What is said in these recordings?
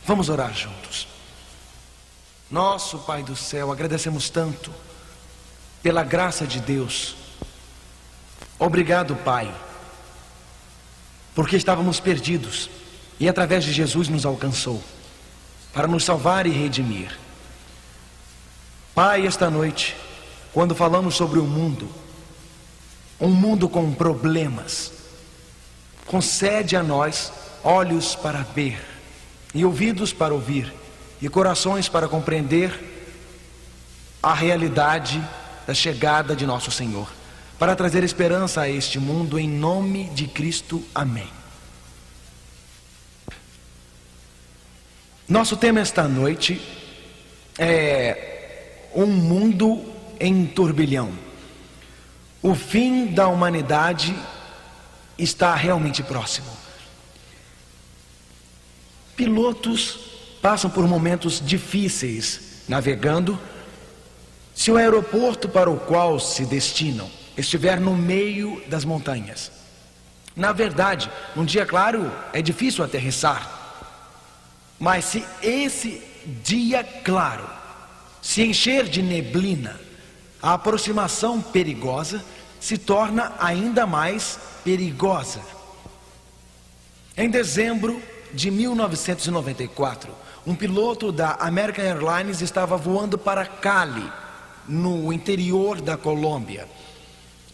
Vamos orar juntos. Nosso Pai do céu, agradecemos tanto pela graça de Deus. Obrigado, Pai, porque estávamos perdidos e através de Jesus nos alcançou para nos salvar e redimir. Pai, esta noite, quando falamos sobre o mundo, um mundo com problemas, concede a nós olhos para ver e ouvidos para ouvir e corações para compreender a realidade da chegada de nosso Senhor, para trazer esperança a este mundo, em nome de Cristo, amém. Nosso tema esta noite é um mundo em turbilhão. O fim da humanidade está realmente próximo. Pilotos passam por momentos difíceis navegando, se o aeroporto para o qual se destinam estiver no meio das montanhas. Na verdade, num dia claro é difícil aterrissar, mas se esse dia claro se encher de neblina, a aproximação perigosa se torna ainda mais perigosa. Em dezembro de 1994, um piloto da American Airlines estava voando para Cali, no interior da Colômbia.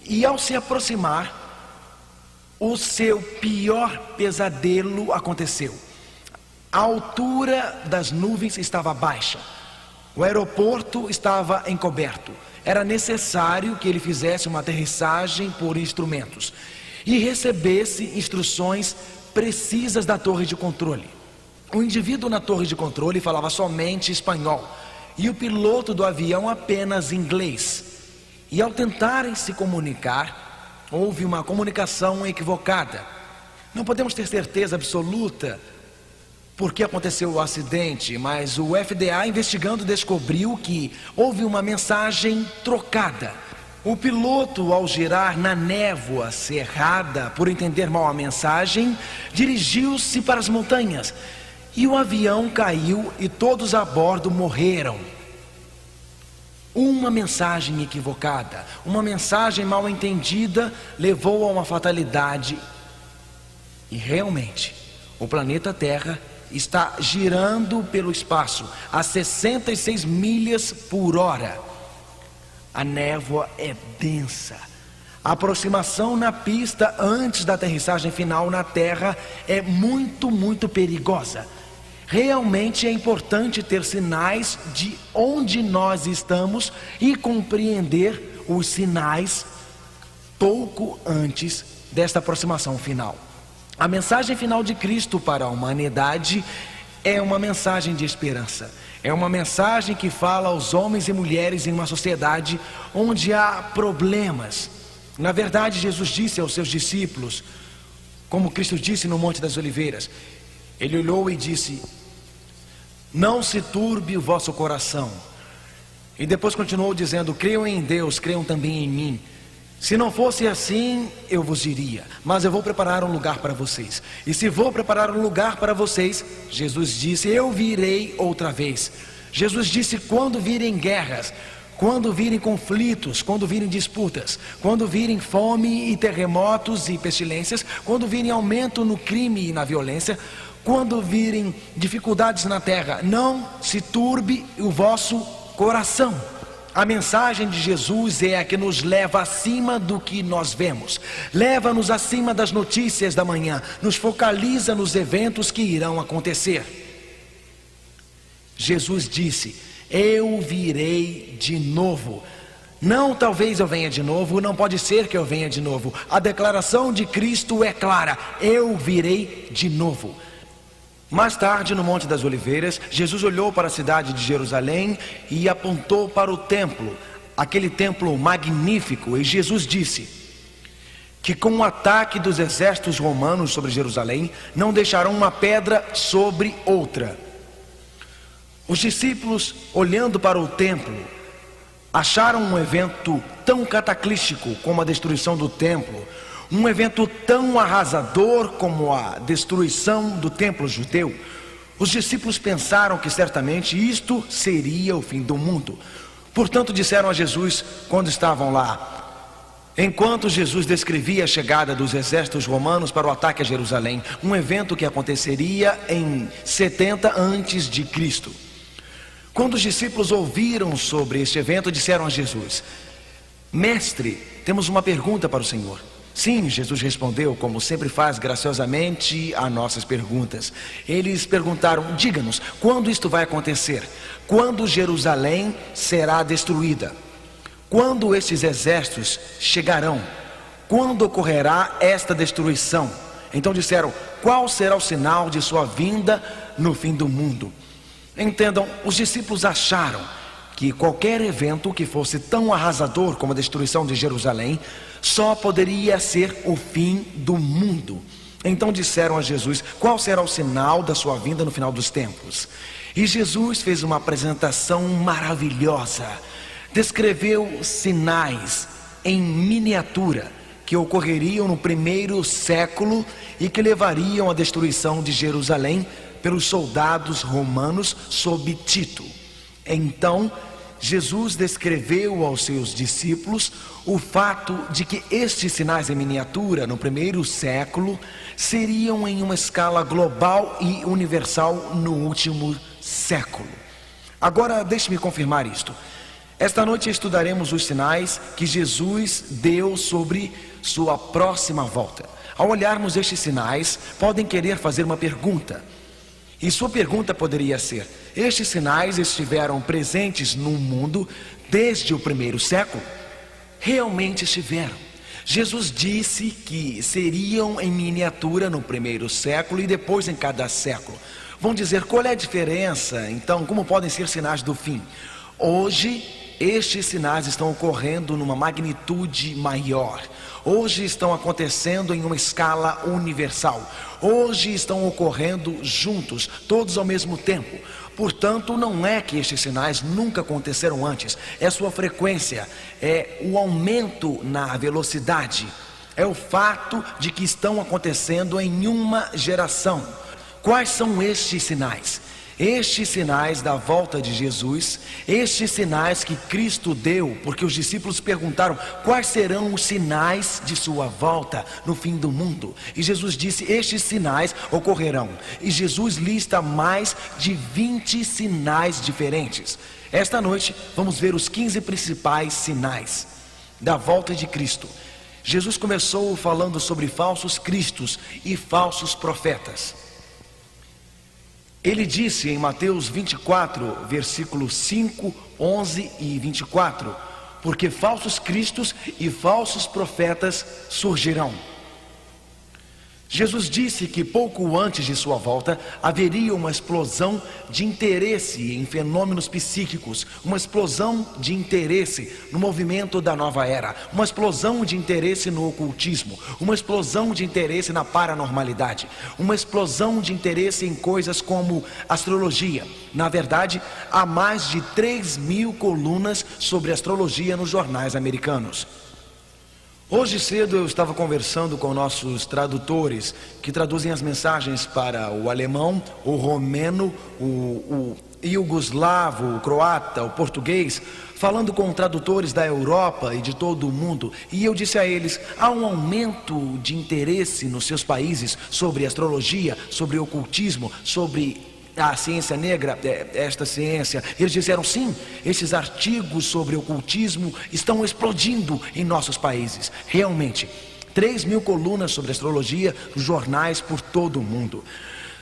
E ao se aproximar, o seu pior pesadelo aconteceu. A altura das nuvens estava baixa. O aeroporto estava encoberto. Era necessário que ele fizesse uma aterrissagem por instrumentos e recebesse instruções precisas da torre de controle. O indivíduo na torre de controle falava somente espanhol e o piloto do avião apenas inglês. E ao tentarem se comunicar, houve uma comunicação equivocada. Não podemos ter certeza absoluta por que aconteceu o acidente, mas o FDA, investigando, descobriu que houve uma mensagem trocada. O piloto, ao girar na névoa cerrada por entender mal a mensagem, dirigiu-se para as montanhas e o avião caiu e todos a bordo morreram. Uma mensagem equivocada, uma mensagem mal entendida levou a uma fatalidade. E realmente, o planeta Terra está girando pelo espaço a 66 milhas por hora. A névoa é densa. A aproximação na pista antes da aterrissagem final na Terra é muito perigosa. Realmente é importante ter sinais de onde nós estamos e compreender os sinais pouco antes desta aproximação final. A mensagem final de Cristo para a humanidade é uma mensagem de esperança. É uma mensagem que fala aos homens e mulheres em uma sociedade onde há problemas. Na verdade, Jesus disse aos seus discípulos, como Cristo disse no Monte das Oliveiras, ele olhou e disse: não se turbe o vosso coração. E depois continuou dizendo: creiam em Deus, creiam também em mim. Se não fosse assim, eu vos diria, mas eu vou preparar um lugar para vocês. E se vou preparar um lugar para vocês, Jesus disse, eu virei outra vez. Jesus disse, quando virem guerras, quando virem conflitos, quando virem disputas, quando virem fome e terremotos e pestilências, quando virem aumento no crime e na violência, quando virem dificuldades na terra, não se turbe o vosso coração. A mensagem de Jesus é a que nos leva acima do que nós vemos, leva-nos acima das notícias da manhã, nos focaliza nos eventos que irão acontecer. Jesus disse, eu virei de novo. Não, talvez eu venha de novo, não pode ser que eu venha de novo. A declaração de Cristo é clara, eu virei de novo. Mais tarde, no Monte das Oliveiras, Jesus olhou para a cidade de Jerusalém e apontou para o templo, aquele templo magnífico, e Jesus disse que com o ataque dos exércitos romanos sobre Jerusalém, não deixarão uma pedra sobre outra. Os discípulos, olhando para o templo, acharam um evento tão cataclístico como a destruição do templo, um evento tão arrasador como a destruição do templo judeu, Os discípulos pensaram que certamente isto seria o fim do mundo. Portanto, disseram a Jesus quando estavam lá, enquanto Jesus descrevia a chegada dos exércitos romanos para o ataque a Jerusalém, um evento que aconteceria em 70 antes de Cristo. Quando os discípulos ouviram sobre este evento, disseram a Jesus: Mestre, temos uma pergunta para o Senhor. Sim, Jesus respondeu, como sempre faz graciosamente a nossas perguntas. Eles perguntaram: diga-nos, quando isto vai acontecer? Quando Jerusalém será destruída? Quando estes exércitos chegarão? Quando ocorrerá esta destruição? Então disseram: qual será o sinal de sua vinda no fim do mundo? Entendam, os discípulos acharam que qualquer evento que fosse tão arrasador como a destruição de Jerusalém só poderia ser o fim do mundo. Então disseram a Jesus: qual será o sinal da sua vinda no final dos tempos? E Jesus fez uma apresentação maravilhosa. Descreveu sinais em miniatura que ocorreriam no primeiro século e que levariam à destruição de Jerusalém pelos soldados romanos sob Tito. Então, Jesus descreveu aos seus discípulos o fato de que estes sinais em miniatura no primeiro século seriam em uma escala global e universal no último século. Agora, deixe-me confirmar isto. Esta noite estudaremos os sinais que Jesus deu sobre sua próxima volta. Ao olharmos estes sinais, podem querer fazer uma pergunta. E sua pergunta poderia ser: estes sinais estiveram presentes no mundo desde o primeiro século? Realmente estiveram. Jesus disse que seriam em miniatura no primeiro século e depois em cada século. Vão dizer: qual é a diferença? Então, como podem ser sinais do fim? Hoje, estes sinais estão ocorrendo numa magnitude maior. Hoje estão acontecendo em uma escala universal. Hoje estão ocorrendo juntos, todos ao mesmo tempo. Portanto, não é que estes sinais nunca aconteceram antes. É sua frequência, é o aumento na velocidade. É o fato de que estão acontecendo em uma geração. Quais são estes sinais? Estes sinais da volta de Jesus, estes sinais que Cristo deu, porque os discípulos perguntaram: quais serão os sinais de sua volta no fim do mundo? E Jesus disse: estes sinais ocorrerão. E Jesus lista mais de 20 sinais diferentes. Esta noite vamos ver os 15 principais sinais da volta de Cristo. Jesus começou falando sobre falsos cristos e falsos profetas. Ele disse em Mateus 24, versículos 5, 11 e 24: porque falsos cristos e falsos profetas surgirão. Jesus disse que pouco antes de sua volta haveria uma explosão de interesse em fenômenos psíquicos, uma explosão de interesse no movimento da nova era, uma explosão de interesse no ocultismo, uma explosão de interesse na paranormalidade, uma explosão de interesse em coisas como astrologia. Na verdade, há mais de 3.000 colunas sobre astrologia nos jornais americanos. Hoje cedo eu estava conversando com nossos tradutores, que traduzem as mensagens para o alemão, o romeno, o iugoslavo, o croata, o português, falando com tradutores da Europa e de todo o mundo. E eu disse a eles: há um aumento de interesse nos seus países sobre astrologia, sobre ocultismo, sobre a ciência negra, esta ciência. Eles disseram: sim, esses artigos sobre ocultismo estão explodindo em nossos países. Realmente, 3.000 colunas sobre astrologia nos jornais por todo o mundo.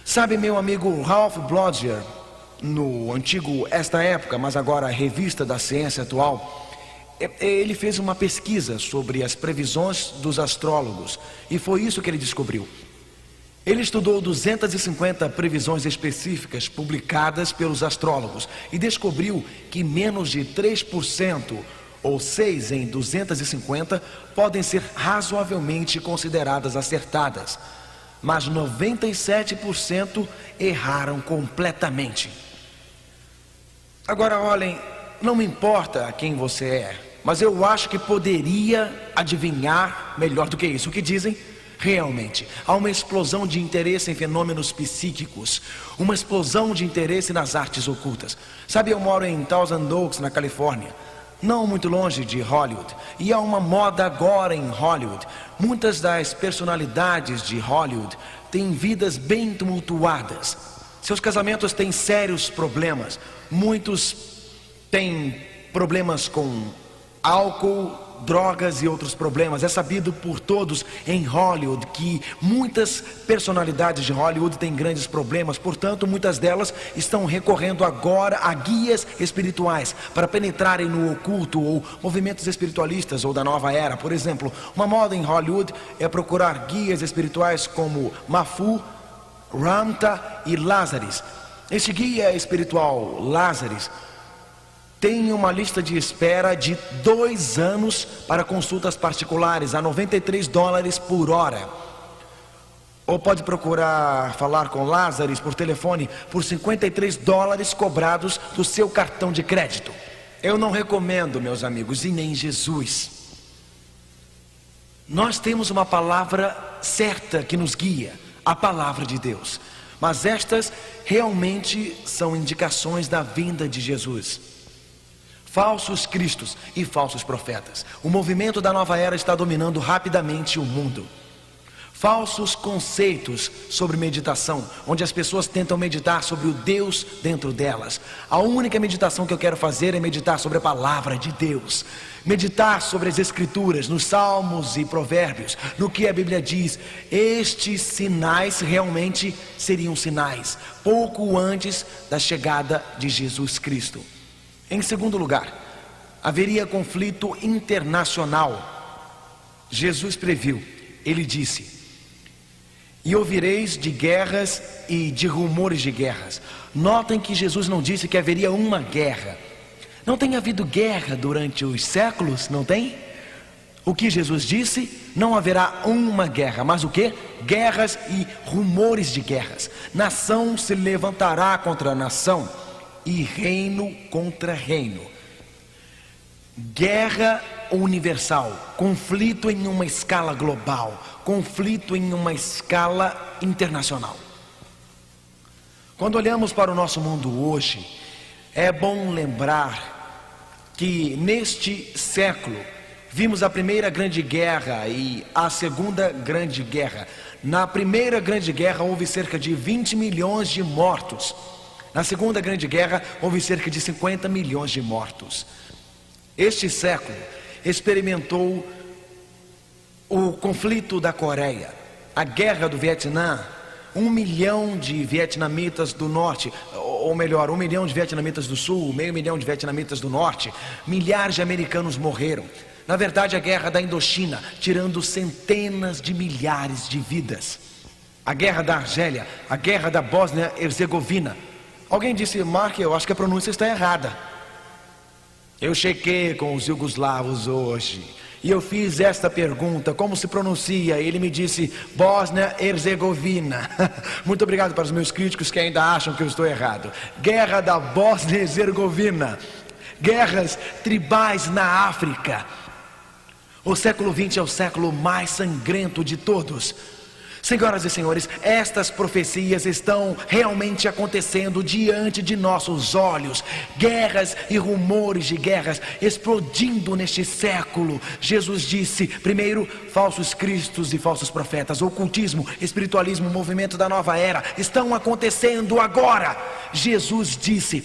Sabe, meu amigo Ralph Blodgett, no antigo Esta Época, mas agora a Revista da Ciência Atual, ele fez uma pesquisa sobre as previsões dos astrólogos, e foi isso que ele descobriu. Ele estudou 250 previsões específicas publicadas pelos astrólogos e descobriu que menos de 3%, ou 6 em 250, podem ser razoavelmente consideradas acertadas, mas 97% erraram completamente. Agora olhem, não me importa quem você é, mas eu acho que poderia adivinhar melhor do que isso. O que dizem? Realmente, há uma explosão de interesse em fenômenos psíquicos, uma explosão de interesse nas artes ocultas. Sabe, eu moro em Thousand Oaks, na Califórnia, não muito longe de Hollywood, e há uma moda agora em Hollywood. Muitas das personalidades de Hollywood têm vidas bem tumultuadas. Seus casamentos têm sérios problemas. Muitos têm problemas com álcool, drogas e outros problemas. É sabido por todos em Hollywood que muitas personalidades de Hollywood têm grandes problemas. Portanto, muitas delas estão recorrendo agora a guias espirituais para penetrarem no oculto ou movimentos espiritualistas ou da nova era. Por exemplo, uma moda em Hollywood é procurar guias espirituais como Mafu, Ramtha e Lazarus. Este guia espiritual Lazarus tem uma lista de espera de 2 anos para consultas particulares a $93 por hora. Ou pode procurar falar com Lazarus por telefone por $53 cobrados do seu cartão de crédito. Eu não recomendo, meus amigos, e nem Jesus. Nós temos uma palavra certa que nos guia, a palavra de Deus. Mas estas realmente são indicações da vinda de Jesus. Falsos cristos e falsos profetas. O movimento da nova era está dominando rapidamente o mundo. Falsos conceitos sobre meditação, onde as pessoas tentam meditar sobre o Deus dentro delas. A única meditação que eu quero fazer é meditar sobre a palavra de Deus. Meditar sobre as escrituras, nos salmos e provérbios, no que a Bíblia diz. Estes sinais realmente seriam sinais, pouco antes da chegada de Jesus Cristo. Em segundo lugar, haveria conflito internacional. Jesus previu, ele disse: e ouvireis de guerras e de rumores de guerras. Notem que Jesus não disse que haveria uma guerra. Não tem havido guerra durante os séculos, não tem? O que Jesus disse? Não haverá uma guerra, mas o que? Guerras e rumores de guerras. Nação se levantará contra nação e reino contra reino. Guerra universal, conflito em uma escala global, conflito em uma escala internacional. Quando olhamos para o nosso mundo hoje, é bom lembrar que neste século vimos a primeira grande guerra e a segunda grande guerra. Na primeira grande guerra houve cerca de 20 milhões de mortos. Na segunda grande guerra houve cerca de 50 milhões de mortos. Este século experimentou o conflito da Coreia, a guerra do Vietnã. 1 milhão de vietnamitas do norte, ou melhor, 1 milhão de vietnamitas do sul, meio milhão de vietnamitas do norte. Milhares de americanos morreram. Na verdade, a guerra da Indochina, tirando centenas de milhares de vidas. A guerra da Argélia, a guerra da Bósnia-Herzegovina. Alguém disse: Mark, eu acho que a pronúncia está errada. Eu chequei com os iugoslavos hoje e eu fiz esta pergunta: como se pronuncia? Ele me disse Bósnia-Herzegovina. Muito obrigado para os meus críticos que ainda acham que eu estou errado. Guerra da Bósnia-Herzegovina. Guerras tribais na África. O século XX é o século mais sangrento de todos. Senhoras e senhores, estas profecias estão realmente acontecendo diante de nossos olhos. Guerras e rumores de guerras explodindo neste século. Jesus disse, primeiro, falsos cristos e falsos profetas, ocultismo, espiritualismo, movimento da nova era, estão acontecendo agora. Jesus disse,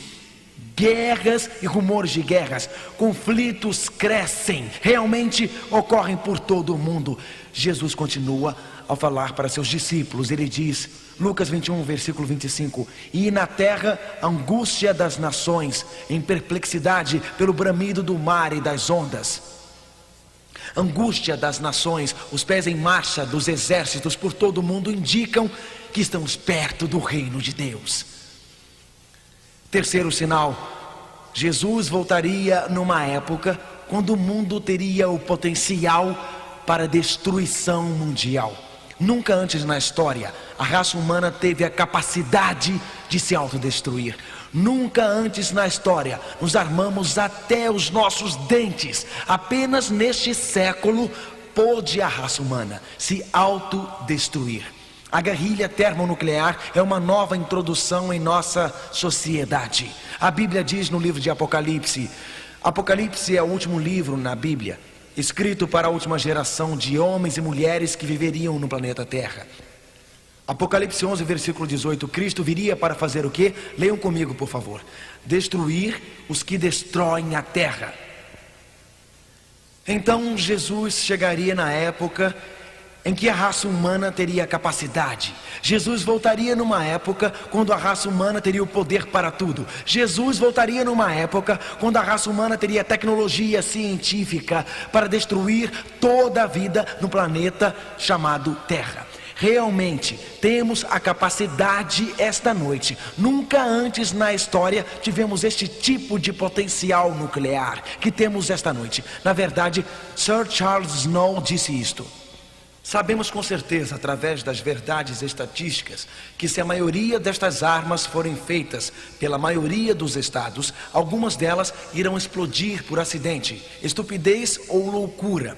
guerras e rumores de guerras, conflitos crescem, realmente ocorrem por todo o mundo. Jesus continua ao falar para seus discípulos, ele diz, Lucas 21, versículo 25, e na terra angústia das nações, em perplexidade pelo bramido do mar e das ondas. Angústia das nações, os pés em marcha dos exércitos por todo o mundo indicam que estamos perto do reino de Deus. Terceiro sinal, Jesus voltaria numa época quando o mundo teria o potencial para destruição mundial. Nunca antes na história a raça humana teve a capacidade de se autodestruir. Nunca antes na história nos armamos até os nossos dentes. Apenas neste século pôde a raça humana se autodestruir. A guerrilha termonuclear é uma nova introdução em nossa sociedade. A Bíblia diz no livro de Apocalipse. Apocalipse é o último livro na Bíblia, escrito para a última geração de homens e mulheres que viveriam no planeta Terra. Apocalipse 11, versículo 18. Cristo viria para fazer o quê? Leiam comigo, por favor. Destruir os que destroem a terra. Então Jesus chegaria na época em que a raça humana teria capacidade. Jesus voltaria numa época quando a raça humana teria o poder para tudo. Jesus voltaria numa época quando a raça humana teria tecnologia científica para destruir toda a vida no planeta chamado Terra. Realmente temos a capacidade esta noite. Nunca antes na história tivemos este tipo de potencial nuclear que temos esta noite. Na verdade, Sir Charles Snow disse isto. Sabemos com certeza, através das verdades estatísticas, que se a maioria destas armas forem feitas pela maioria dos estados, algumas delas irão explodir por acidente, estupidez ou loucura.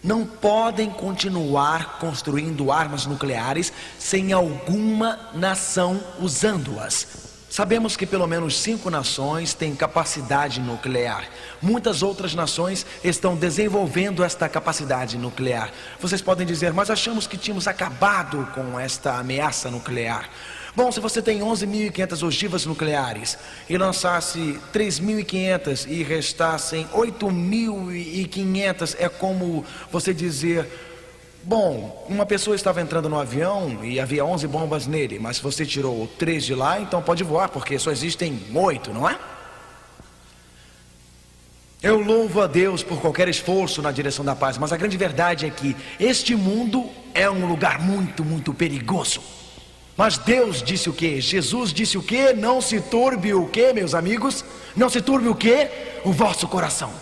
Não podem continuar construindo armas nucleares sem alguma nação usando-as. Sabemos que pelo menos 5 nações têm capacidade nuclear. Muitas outras nações estão desenvolvendo esta capacidade nuclear. Vocês podem dizer, mas achamos que tínhamos acabado com esta ameaça nuclear. Bom, se você tem 11.500 ogivas nucleares e lançasse 3.500 e restassem 8.500, é como você dizer... Bom, uma pessoa estava entrando no avião e havia 11 bombas nele, mas você tirou 3 de lá, então pode voar, porque só existem 8, não é? Eu louvo a Deus por qualquer esforço na direção da paz, mas a grande verdade é que este mundo é um lugar muito, muito perigoso. Mas Deus disse o quê? Jesus disse o quê? Não se turbe o quê, meus amigos? Não se turbe o quê? O vosso coração.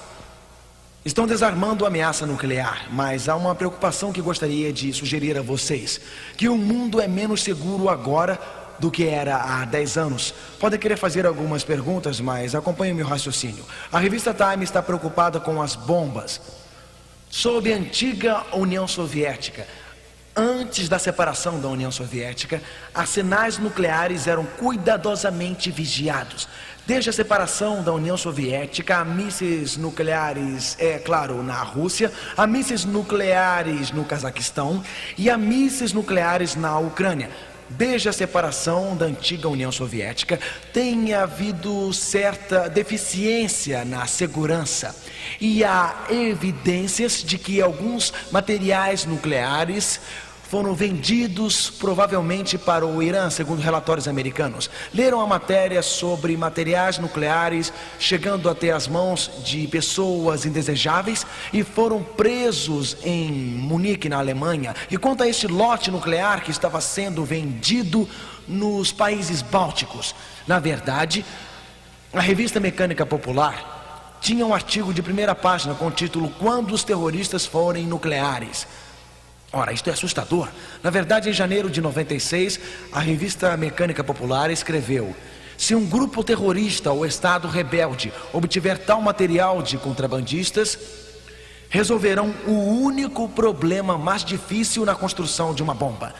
Estão desarmando a ameaça nuclear, mas há uma preocupação que gostaria de sugerir a vocês. Que o mundo é menos seguro agora do que era há 10 anos. Podem querer fazer algumas perguntas, mas acompanhe o meu raciocínio. A revista Time está preocupada com as bombas. Sob a antiga União Soviética, antes da separação da União Soviética, arsenais nucleares eram cuidadosamente vigiados. Desde a separação da União Soviética, há mísseis nucleares, claro, na Rússia, há mísseis nucleares no Cazaquistão e há mísseis nucleares na Ucrânia. Desde a separação da antiga União Soviética, tem havido certa deficiência na segurança. E há evidências de que alguns materiais nucleares foram vendidos provavelmente para o Irã, segundo relatórios americanos. Leram a matéria sobre materiais nucleares chegando até as mãos de pessoas indesejáveis e foram presos em Munique, na Alemanha. E quanto a este lote nuclear que estava sendo vendido nos países bálticos, na verdade, a revista Mecânica Popular tinha um artigo de primeira página com o título "Quando os terroristas forem nucleares". Ora, isto é assustador. Na verdade, em janeiro de 96, a revista Mecânica Popular escreveu: se um grupo terrorista ou estado rebelde obtiver tal material de contrabandistas, resolverão o único problema mais difícil na construção de uma bomba.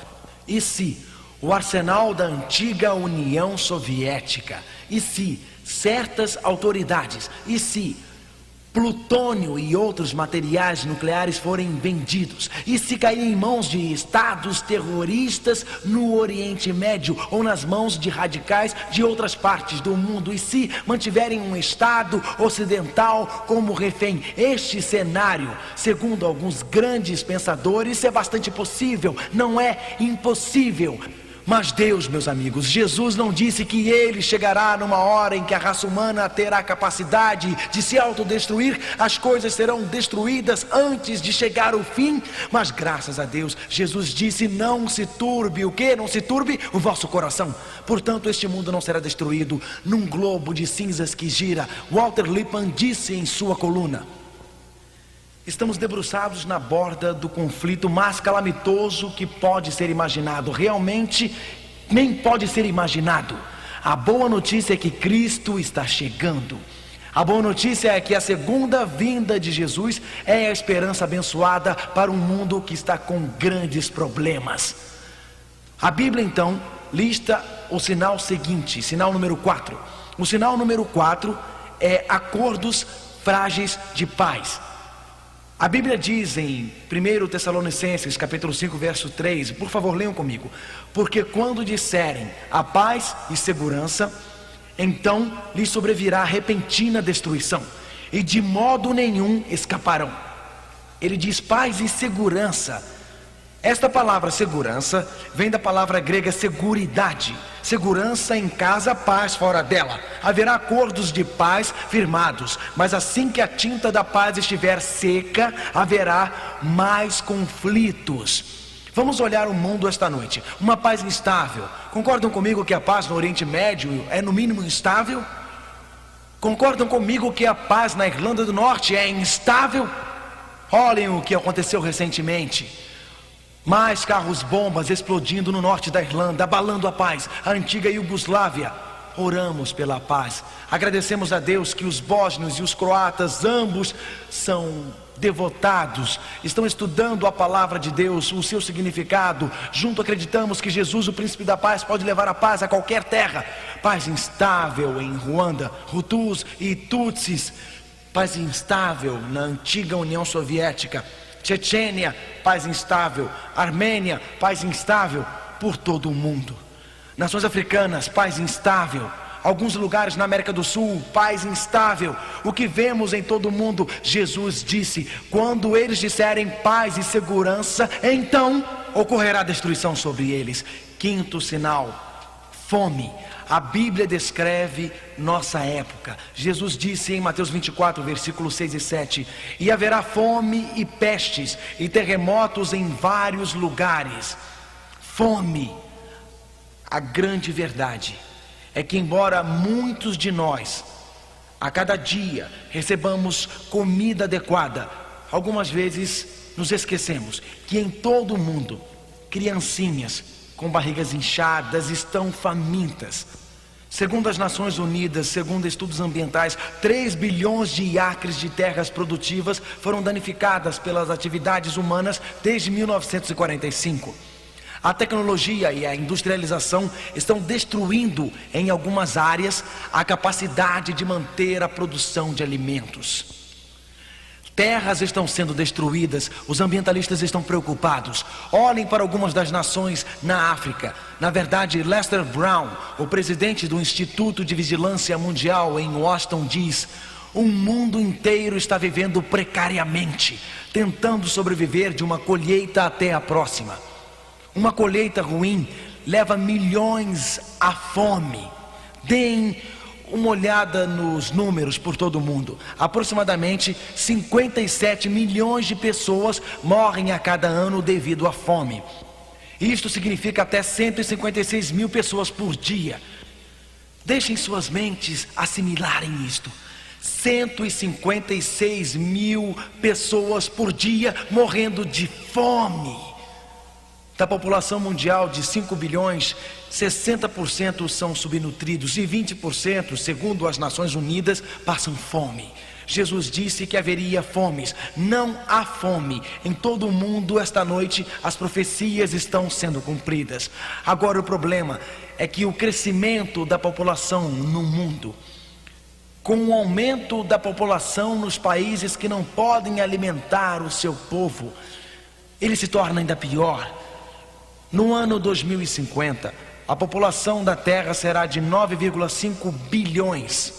E se o arsenal da antiga União Soviética, e se certas autoridades, e se plutônio e outros materiais nucleares forem vendidos, e se caírem em mãos de estados terroristas no Oriente Médio ou nas mãos de radicais de outras partes do mundo, e se mantiverem um estado ocidental como refém, este cenário, segundo alguns grandes pensadores, é bastante possível, não é impossível. Mas Deus, meus amigos, Jesus não disse que Ele chegará numa hora em que a raça humana terá capacidade de se autodestruir. As coisas serão destruídas antes de chegar o fim. Mas graças a Deus, Jesus disse: não se turbe o quê? Não se turbe o vosso coração. Portanto, este mundo não será destruído num globo de cinzas que gira. Walter Lippmann disse em sua coluna: estamos debruçados na borda do conflito mais calamitoso que pode ser imaginado. Realmente, nem pode ser imaginado. A boa notícia é que Cristo está chegando. A boa notícia é que a segunda vinda de Jesus é a esperança abençoada para um mundo que está com grandes problemas. A Bíblia então lista o sinal seguinte, sinal número 4. O sinal número 4 é acordos frágeis de paz. A Bíblia diz em 1 Tessalonicenses capítulo 5 verso 3, por favor leiam comigo: porque quando disserem a paz e segurança, então lhes sobrevirá repentina destruição, e de modo nenhum escaparão. Ele diz paz e segurança. Esta palavra segurança vem da palavra grega seguridade. Segurança em casa, paz fora dela. Haverá acordos de paz firmados, mas assim que a tinta da paz estiver seca, haverá mais conflitos. Vamos olhar o mundo esta noite. Uma paz instável. Concordam comigo que a paz no Oriente Médio é no mínimo instável? Concordam comigo que a paz na Irlanda do Norte é instável? Olhem o que aconteceu recentemente. Mais carros-bombas explodindo no norte da Irlanda, abalando a paz, a antiga Iugoslávia. Oramos pela paz. Agradecemos a Deus que os bósnios e os croatas, ambos são devotados, estão estudando a palavra de Deus, o seu significado. Junto acreditamos que Jesus, o príncipe da paz, pode levar a paz a qualquer terra. Paz instável em Ruanda, Hutus e Tutsis. Paz instável na antiga União Soviética. Chechênia, paz instável. Armênia, paz instável por todo o mundo. Nações africanas, paz instável. Alguns lugares na América do Sul, paz instável. O que vemos em todo o mundo, Jesus disse: quando eles disserem paz e segurança, então ocorrerá destruição sobre eles. Quinto sinal, fome. A Bíblia descreve nossa época. Jesus disse em Mateus 24, versículos 6 e 7: e haverá fome e pestes e terremotos em vários lugares. Fome. A grande verdade é que, embora muitos de nós a cada dia recebamos comida adequada, algumas vezes nos esquecemos que em todo o mundo criancinhas com barrigas inchadas estão famintas. Segundo as Nações Unidas, segundo estudos ambientais, 3 bilhões de acres de terras produtivas foram danificadas pelas atividades humanas desde 1945. A tecnologia e a industrialização estão destruindo em algumas áreas a capacidade de manter a produção de alimentos. Terras estão sendo destruídas, os ambientalistas estão preocupados. Olhem para algumas das nações na África. Na verdade, Lester Brown, o presidente do Instituto de Vigilância Mundial em Washington, diz: o mundo inteiro está vivendo precariamente, tentando sobreviver de uma colheita até a próxima. Uma colheita ruim leva milhões à fome. Deem uma olhada nos números por todo o mundo. Aproximadamente 57 milhões de pessoas morrem a cada ano devido à fome. Isto significa até 156 mil pessoas por dia. Deixem suas mentes assimilarem isto. 156 mil pessoas por dia morrendo de fome. Da população mundial de 5 bilhões, 60% são subnutridos e 20%, segundo as Nações Unidas, passam fome. Jesus disse que haveria fomes. Não há fome. Em todo o mundo esta noite as profecias estão sendo cumpridas. Agora o problema é que o crescimento da população no mundo, com o aumento da população nos países que não podem alimentar o seu povo, ele se torna ainda pior. No ano 2050, a população da Terra será de 9,5 bilhões.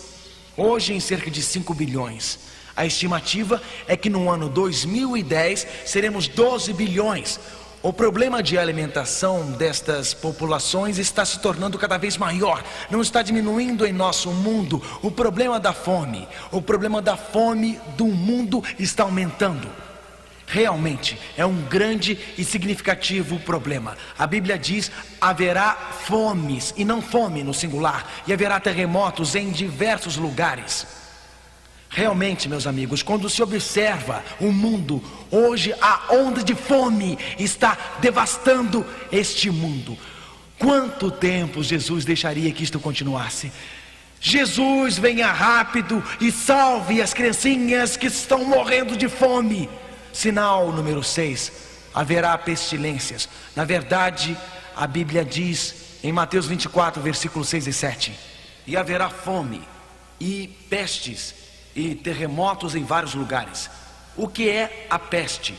Hoje em cerca de 5 bilhões. A estimativa é que no ano 2010 seremos 12 bilhões. O problema de alimentação destas populações está se tornando cada vez maior. Não está diminuindo em nosso mundo. O problema da fome do mundo está aumentando. Realmente é um grande e significativo problema. A Bíblia diz: haverá fomes, e não fome no singular, e haverá terremotos em diversos lugares. Realmente, meus amigos, quando se observa o mundo, hoje a onda de fome está devastando este mundo. Quanto tempo Jesus deixaria que isto continuasse? Jesus, venha rápido e salve as criancinhas que estão morrendo de fome. Sinal número 6, haverá pestilências. Na verdade, a Bíblia diz em Mateus 24, versículos 6 e 7, e haverá fome e pestes e terremotos em vários lugares. O que é a peste?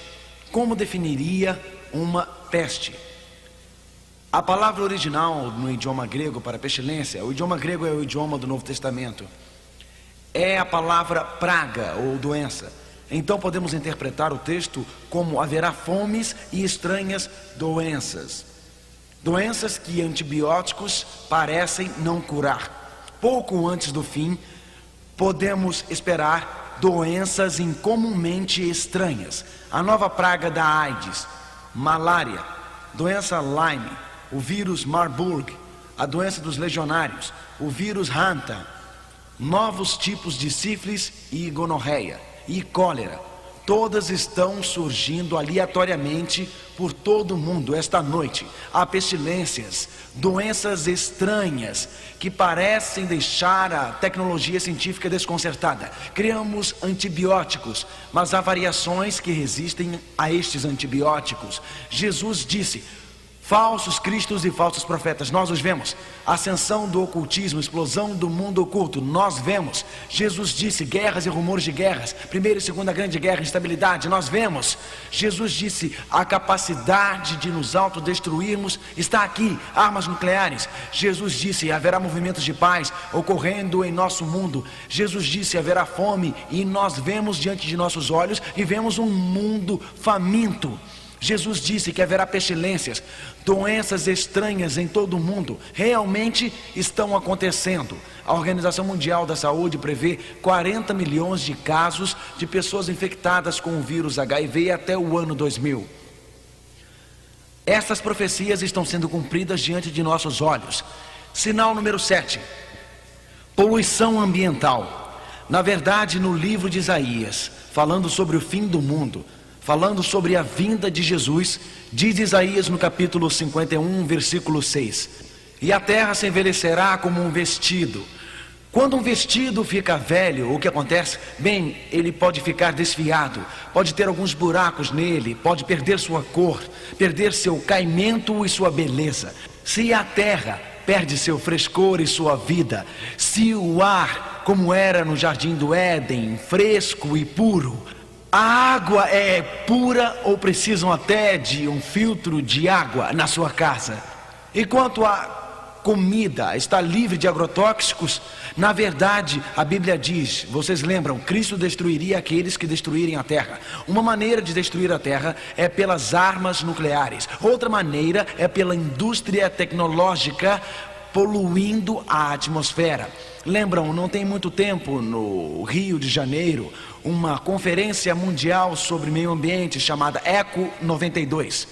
Como definiria uma peste? A palavra original no idioma grego para pestilência, o idioma grego é o idioma do Novo Testamento, é a palavra praga ou doença. Então podemos interpretar o texto como haverá fomes e estranhas doenças. Doenças que antibióticos parecem não curar. Pouco antes do fim, podemos esperar doenças incomumente estranhas. A nova praga da AIDS, malária, doença Lyme, o vírus Marburg, a doença dos legionários, o vírus Hanta, novos tipos de sífilis e gonorreia e cólera. Todas estão surgindo aleatoriamente por todo o mundo esta noite. Há pestilências, doenças estranhas que parecem deixar a tecnologia científica desconcertada. Criamos antibióticos, mas há variações que resistem a estes antibióticos. Jesus disse: falsos cristos e falsos profetas, nós os vemos. Ascensão do ocultismo, explosão do mundo oculto, nós vemos. Jesus disse: guerras e rumores de guerras, primeira e segunda grande guerra, instabilidade, nós vemos. Jesus disse: a capacidade de nos autodestruirmos está aqui, armas nucleares. Jesus disse: haverá movimentos de paz ocorrendo em nosso mundo. Jesus disse: haverá fome, e nós vemos diante de nossos olhos e vemos um mundo faminto. Jesus disse que haverá pestilências, doenças estranhas em todo o mundo. Realmente estão acontecendo. A Organização Mundial da Saúde prevê 40 milhões de casos de pessoas infectadas com o vírus HIV até o ano 2000. Essas profecias estão sendo cumpridas diante de nossos olhos. Sinal número 7, poluição ambiental. Na verdade, no livro de Isaías, falando sobre o fim do mundo, falando sobre a vinda de Jesus, diz Isaías no capítulo 51, versículo 6: e a terra se envelhecerá como um vestido. Quando um vestido fica velho, o que acontece? Bem, ele pode ficar desfiado, pode ter alguns buracos nele, pode perder sua cor, perder seu caimento e sua beleza. Se a terra perde seu frescor e sua vida, se o ar, como era no jardim do Éden, fresco e puro, a água é pura ou precisam até de um filtro de água na sua casa? E quanto à comida, está livre de agrotóxicos? Na verdade, a Bíblia diz, vocês lembram, Cristo destruiria aqueles que destruírem a terra. Uma maneira de destruir a terra é pelas armas nucleares. Outra maneira é pela indústria tecnológica poluindo a atmosfera. Lembram, não tem muito tempo, no Rio de Janeiro, uma conferência mundial sobre meio ambiente chamada Eco 92.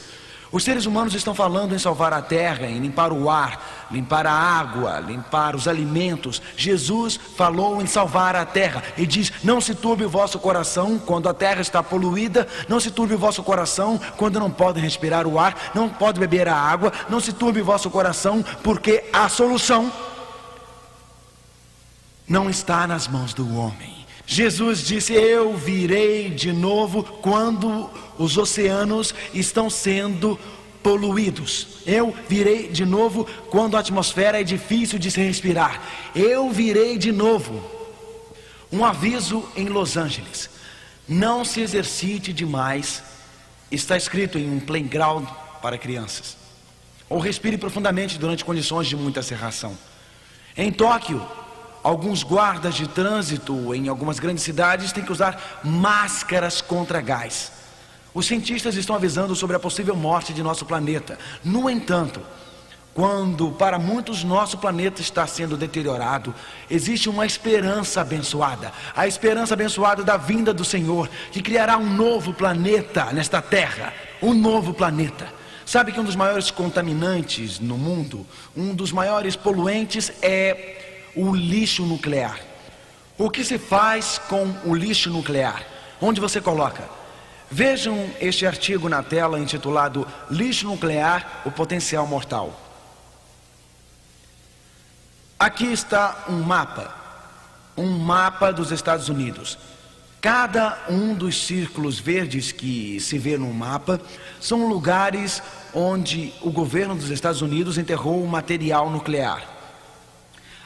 Os seres humanos estão falando em salvar a terra, em limpar o ar, limpar a água, limpar os alimentos. Jesus falou em salvar a terra e diz: não se turbe o vosso coração quando a terra está poluída, não se turbe o vosso coração quando não podem respirar o ar, não pode beber a água, não se turbe o vosso coração, porque a solução não está nas mãos do homem. Jesus disse: eu virei de novo quando os oceanos estão sendo poluídos. Eu virei de novo quando a atmosfera é difícil de se respirar. Eu virei de novo. Um aviso em Los Angeles: não se exercite demais. Está escrito em um playground para crianças. Ou respire profundamente durante condições de muita cerração. Em Tóquio, alguns guardas de trânsito em algumas grandes cidades têm que usar máscaras contra gás. Os cientistas estão avisando sobre a possível morte de nosso planeta. No entanto, quando para muitos nosso planeta está sendo deteriorado, existe uma esperança abençoada. A esperança abençoada da vinda do Senhor, que criará um novo planeta nesta terra. Um novo planeta. Sabe que um dos maiores contaminantes no mundo, um dos maiores poluentes é o lixo nuclear. O que se faz com o lixo nuclear? Onde você coloca? Vejam este artigo na tela intitulado Lixo Nuclear, o Potencial Mortal. Aqui está um mapa dos Estados Unidos. Cada um dos círculos verdes que se vê no mapa são lugares onde o governo dos Estados Unidos enterrou o material nuclear.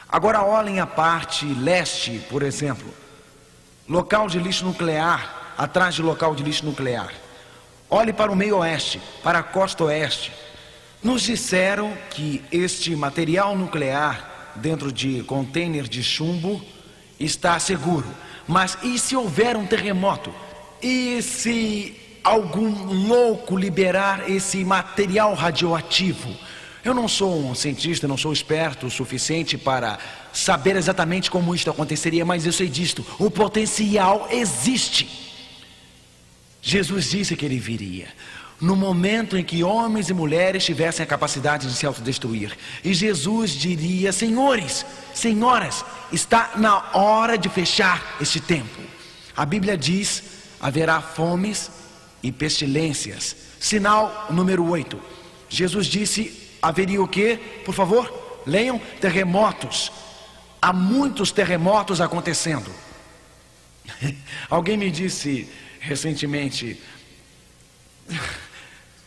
Agora olhem a parte leste, por exemplo. Local de lixo nuclear, atrás de local de lixo nuclear. Olhe para o meio oeste, para a costa oeste. Nos disseram que este material nuclear, dentro de container de chumbo, está seguro. Mas e se houver um terremoto? E se algum louco liberar esse material radioativo? Eu não sou um cientista, não sou esperto o suficiente para saber exatamente como isto aconteceria, mas eu sei disto: o potencial existe. Jesus disse que ele viria no momento em que homens e mulheres tivessem a capacidade de se autodestruir. E Jesus diria: senhores, senhoras, está na hora de fechar este tempo. A Bíblia diz: haverá fomes e pestilências. Sinal número 8. Jesus disse: haveria o quê? Por favor, leiam: terremotos. Há muitos terremotos acontecendo. Alguém me disse recentemente,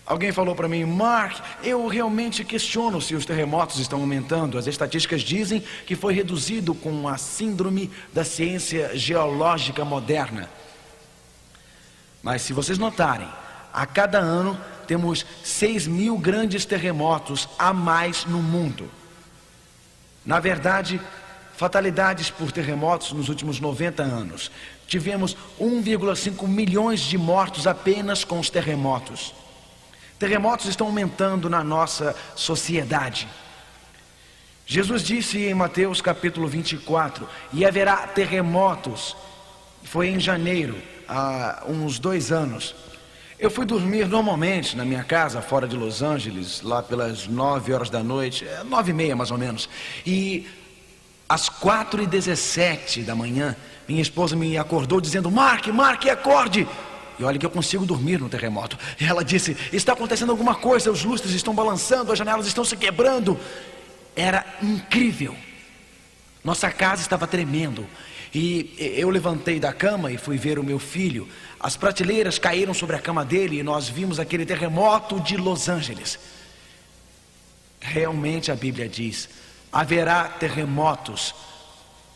alguém falou para mim: Mark, eu realmente questiono se os terremotos estão aumentando. As estatísticas dizem que foi reduzido com a síndrome da ciência geológica moderna. Mas se vocês notarem, a cada ano temos 6.000 grandes terremotos a mais no mundo. Na verdade, fatalidades por terremotos nos últimos 90 anos. Tivemos 1,5 milhões de mortos apenas com os terremotos. Terremotos estão aumentando na nossa sociedade. Jesus disse em Mateus capítulo 24, e haverá terremotos. Foi em janeiro, há uns 2 anos. Eu fui dormir normalmente na minha casa, fora de Los Angeles, lá pelas 9 horas da noite, 9h30 mais ou menos. E às 4h17 da manhã, minha esposa me acordou dizendo: Mark, acorde! E olha que eu consigo dormir no terremoto. E ela disse: está acontecendo alguma coisa, os lustres estão balançando, as janelas estão se quebrando. Era incrível. Nossa casa estava tremendo. E eu levantei da cama e fui ver o meu filho. As prateleiras caíram sobre a cama dele e nós vimos aquele terremoto de Los Angeles. Realmente a Bíblia diz: haverá terremotos.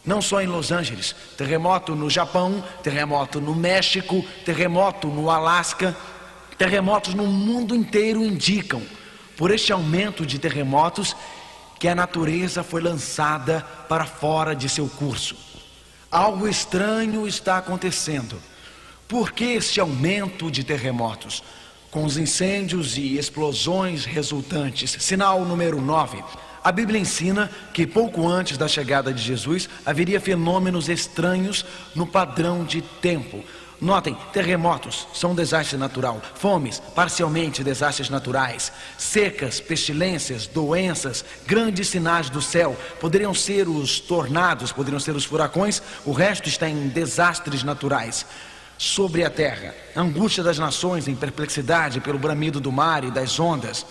Não só em Los Angeles, terremoto no Japão, terremoto no México, terremoto no Alasca. Terremotos no mundo inteiro indicam, por este aumento de terremotos, que a natureza foi lançada para fora de seu curso. Algo estranho está acontecendo. Por que este aumento de terremotos? Com os incêndios e explosões resultantes. Sinal número 9. A Bíblia ensina que pouco antes da chegada de Jesus haveria fenômenos estranhos no padrão de tempo. Notem, terremotos são um desastre natural, fomes, parcialmente desastres naturais, secas, pestilências, doenças, grandes sinais do céu. Poderiam ser os tornados, poderiam ser os furacões, o resto está em desastres naturais. Sobre a terra, a angústia das nações em perplexidade pelo bramido do mar e das ondas.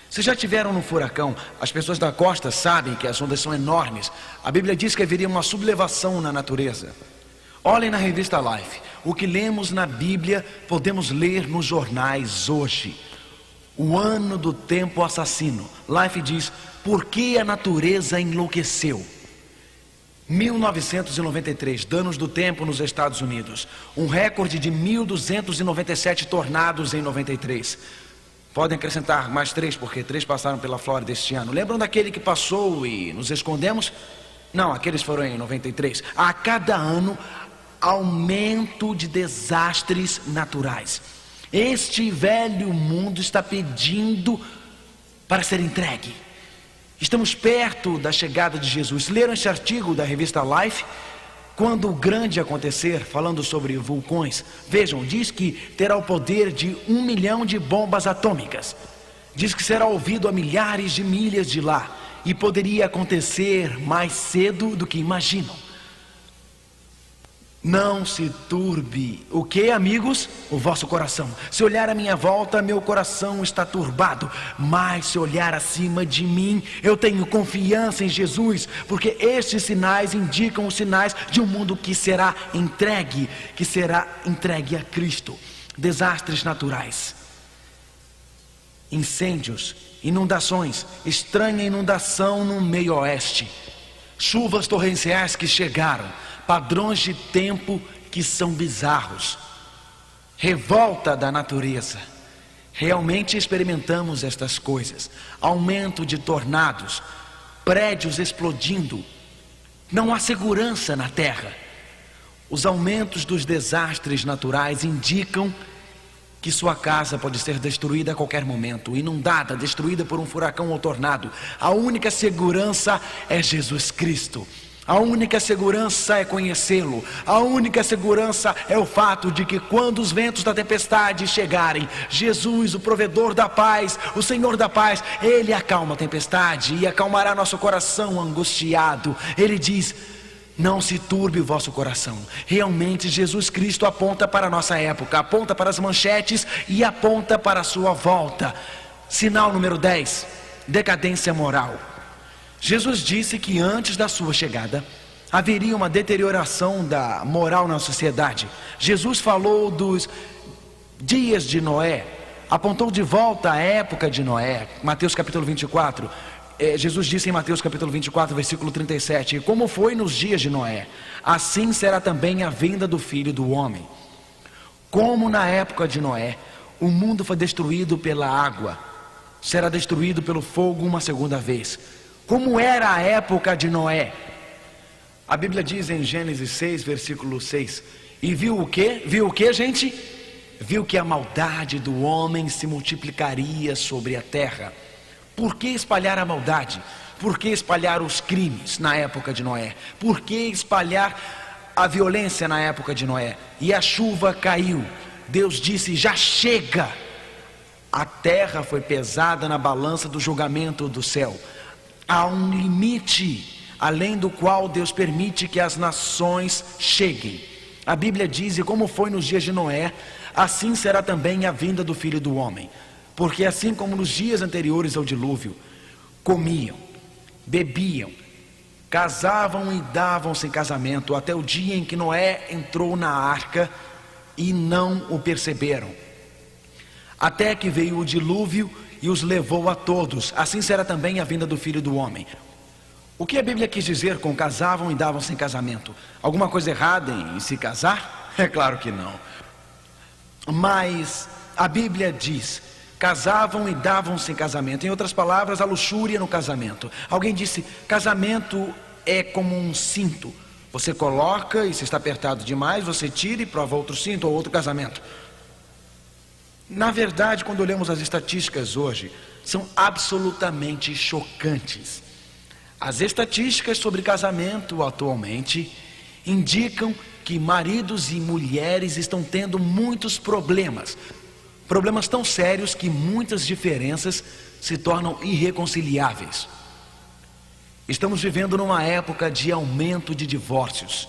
Se já tiveram no furacão, as pessoas da costa sabem que as ondas são enormes. A Bíblia diz que haveria uma sublevação na natureza. Olhem na revista Life. O que lemos na Bíblia podemos ler nos jornais hoje. O ano do tempo assassino. Life diz: por que a natureza enlouqueceu? 1993, danos do tempo nos Estados Unidos. Um recorde de 1.297 tornados em 93. Podem acrescentar mais 3, porque 3 passaram pela Flórida este ano. Lembram daquele que passou e nos escondemos? Não, aqueles foram em 93. A cada ano, aumento de desastres naturais. Este velho mundo está pedindo para ser entregue. Estamos perto da chegada de Jesus. Leram este artigo da revista Life? Quando o grande acontecer, falando sobre vulcões, vejam, diz que terá o poder de 1 milhão de bombas atômicas. Diz que será ouvido a milhares de milhas de lá e poderia acontecer mais cedo do que imaginam. Não se turbe. O que, amigos? O vosso coração. Se olhar à minha volta, meu coração está turbado. Mas se olhar acima de mim, eu tenho confiança em Jesus, porque estes sinais indicam os sinais de um mundo que será entregue a Cristo. Desastres naturais, incêndios, inundações, estranha inundação no meio oeste, chuvas torrenciais que chegaram, padrões de tempo que são bizarros, revolta da natureza. Realmente experimentamos estas coisas. Aumento de tornados, prédios explodindo. Não há segurança na terra. Os aumentos dos desastres naturais indicam que sua casa pode ser destruída a qualquer momento, inundada, destruída por um furacão ou tornado. A única segurança é Jesus Cristo. A única segurança é conhecê-lo. A única segurança é o fato de que quando os ventos da tempestade chegarem, Jesus, o provedor da paz, o Senhor da paz, Ele acalma a tempestade e acalmará nosso coração angustiado. Ele diz: não se turbe o vosso coração. Realmente Jesus Cristo aponta para a nossa época, aponta para as manchetes e aponta para a sua volta. Sinal número 10, decadência moral. Jesus disse que antes da sua chegada haveria uma deterioração da moral na sociedade. Jesus falou dos dias de Noé, apontou de volta a época de Noé. Mateus capítulo 24. Jesus disse em Mateus capítulo 24, versículo 37: e como foi nos dias de Noé, assim será também a vinda do Filho do Homem. Como na época de Noé, o mundo foi destruído pela água, será destruído pelo fogo uma segunda vez. Como era a época de Noé? A Bíblia diz em Gênesis 6, versículo 6: e viu o quê? Viu o quê, gente? Viu que a maldade do homem se multiplicaria sobre a terra. Por que espalhar a maldade? Por que espalhar os crimes na época de Noé? Por que espalhar a violência na época de Noé? E a chuva caiu. Deus disse: já chega. A terra foi pesada na balança do julgamento do céu. Há um limite além do qual Deus permite que as nações cheguem. A Bíblia diz: e como foi nos dias de Noé, assim será também a vinda do Filho do Homem. Porque assim como nos dias anteriores ao dilúvio, comiam, bebiam, casavam e davam-se em casamento, até o dia em que Noé entrou na arca e não o perceberam. Até que veio o dilúvio e os levou a todos. Assim será também a vinda do Filho do Homem. O que a Bíblia quis dizer com casavam e davam-se em casamento? Alguma coisa errada em se casar? É claro que não. Mas a Bíblia diz: casavam e davam-se em casamento. Em outras palavras, a luxúria no casamento. Alguém disse: casamento é como um cinto. Você coloca e se está apertado demais, você tira e prova outro cinto ou outro casamento. Na verdade, quando olhamos as estatísticas hoje, são absolutamente chocantes. As estatísticas sobre casamento atualmente indicam que maridos e mulheres estão tendo muitos problemas. Problemas tão sérios que muitas diferenças se tornam irreconciliáveis. Estamos vivendo numa época de aumento de divórcios.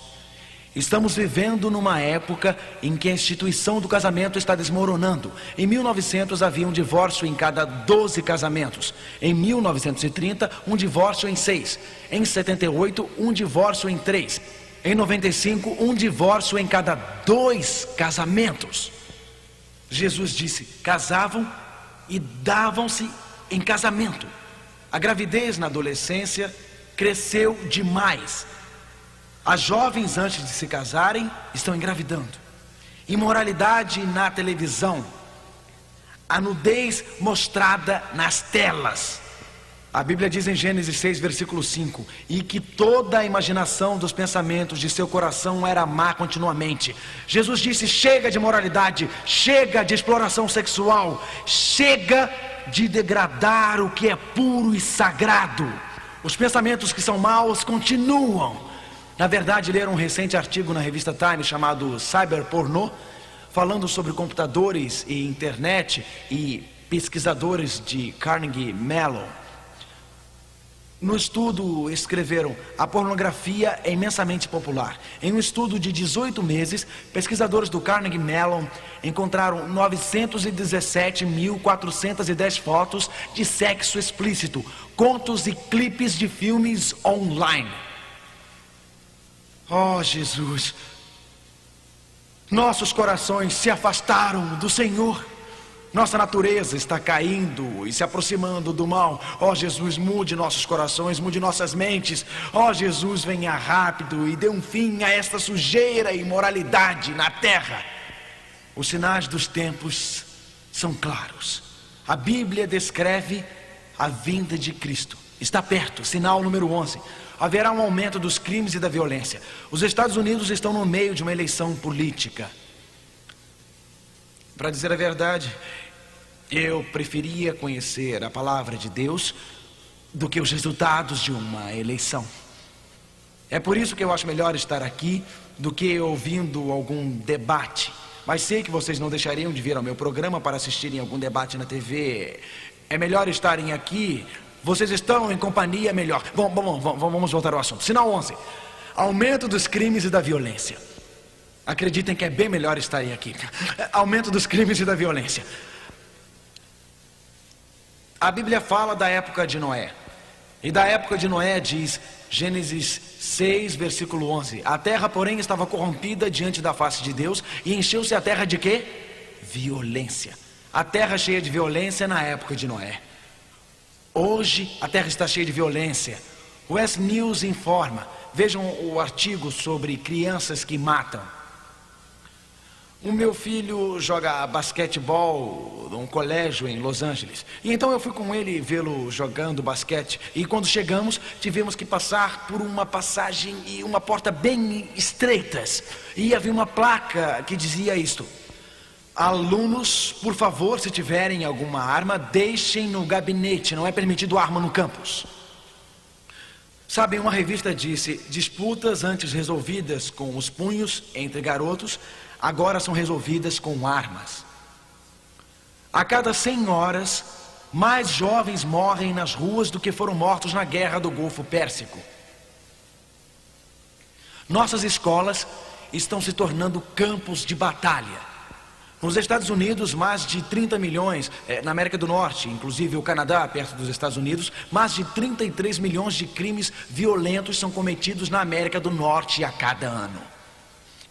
Estamos vivendo numa época em que a instituição do casamento está desmoronando. Em 1900 havia um divórcio em cada 12 casamentos. Em 1930, um divórcio em 6. Em 78, um divórcio em 3. Em 95, um divórcio em cada 2 casamentos. Jesus disse: casavam e davam-se em casamento. A gravidez na adolescência cresceu demais. As jovens, antes de se casarem, estão engravidando. Imoralidade na televisão. A nudez mostrada nas telas. A Bíblia diz em Gênesis 6, versículo 5: e que toda a imaginação dos pensamentos de seu coração era má continuamente. Jesus disse: chega de moralidade, chega de exploração sexual, chega de degradar o que é puro e sagrado. Os pensamentos que são maus continuam. Na verdade, leram um recente artigo na revista Time chamado Cyberpornô, falando sobre computadores e internet, e pesquisadores de Carnegie Mellon No estudo escreveram: a pornografia é imensamente popular. Em um estudo de 18 meses, pesquisadores do Carnegie Mellon encontraram 917.410 fotos de sexo explícito, contos e clipes de filmes online. Oh, Jesus! Nossos corações se afastaram do Senhor. Nossa natureza está caindo e se aproximando do mal. Ó Jesus, mude nossos corações, mude nossas mentes. Ó Jesus, venha rápido e dê um fim a esta sujeira e imoralidade na terra. Os sinais dos tempos são claros. A Bíblia descreve a vinda de Cristo. Está perto, sinal número 11. Haverá um aumento dos crimes e da violência. Os Estados Unidos estão no meio de uma eleição política. Para dizer a verdade, eu preferia conhecer a palavra de Deus do que os resultados de uma eleição. É por isso que eu acho melhor estar aqui do que ouvindo algum debate. Mas sei que vocês não deixariam de vir ao meu programa para assistirem algum debate na TV. É melhor estarem aqui. Vocês estão em companhia melhor. Bom, vamos voltar ao assunto. Sinal 11. Aumento dos crimes e da violência. Acreditem que é bem melhor estarem aqui. Aumento dos crimes e da violência. A Bíblia fala da época de Noé. E da época de Noé diz, Gênesis 6, versículo 11. A terra, porém, estava corrompida diante da face de Deus. E encheu-se a terra de quê? Violência. A terra cheia de violência na época de Noé. Hoje a terra está cheia de violência. O West News informa. Vejam o artigo sobre crianças que matam. O meu filho joga basquetebol num colégio em Los Angeles. E então eu fui com ele vê-lo jogando basquete. E quando chegamos, tivemos que passar por uma passagem e uma porta bem estreitas. E havia uma placa que dizia isto: alunos, por favor, se tiverem alguma arma, deixem no gabinete. Não é permitido arma no campus. Sabem, uma revista disse: disputas antes resolvidas com os punhos entre garotos, agora são resolvidas com armas. A cada 100 horas, mais jovens morrem nas ruas do que foram mortos na guerra do Golfo Pérsico. Nossas escolas estão se tornando campos de batalha. Nos Estados Unidos, mais de 30 milhões, na América do Norte, inclusive o Canadá, perto dos Estados Unidos, mais de 33 milhões de crimes violentos são cometidos na América do Norte a cada ano.